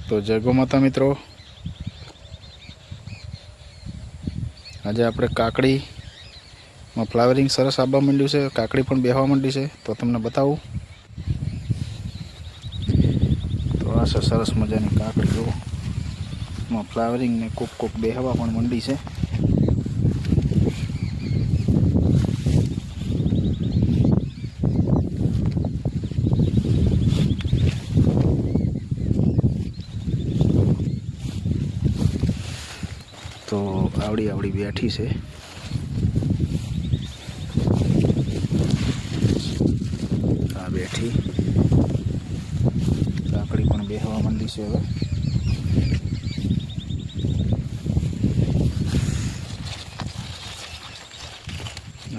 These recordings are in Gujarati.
તો જય ગો માતા મિત્રો, આજે આપણે કાકડીમાં ફ્લાવરિંગ સરસ આવવા માંડ્યું છે, કાકડી પણ બેહવા માંડી છે. તો તમને બતાવું. તો આ છે સરસ મજાની કાકડીઓમાં ફ્લાવરિંગ ને કોક બેહવા પણ માંડી છે. તો આવડી બેઠી છે. આ બેઠી કાકડી પણ બેહવા માંડી છે.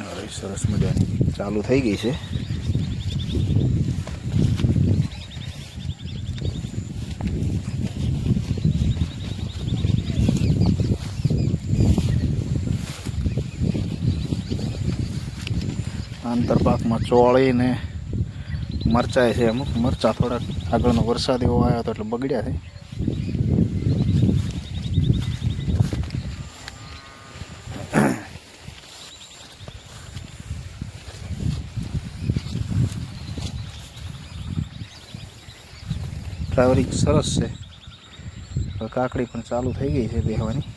હવે સરસ મજાની ચાલુ થઈ ગઈ છે. આંતરપાકમાં ચોળી ને મરચાં છે. અમુક મરચાં થોડાક આગળનો વરસાદ એવો આવ્યો હતો એટલે બગડ્યા છે. ફ્લાવરિંગ સરસ છે. કાકડી પણ ચાલુ થઈ ગઈ છે બેહવાની.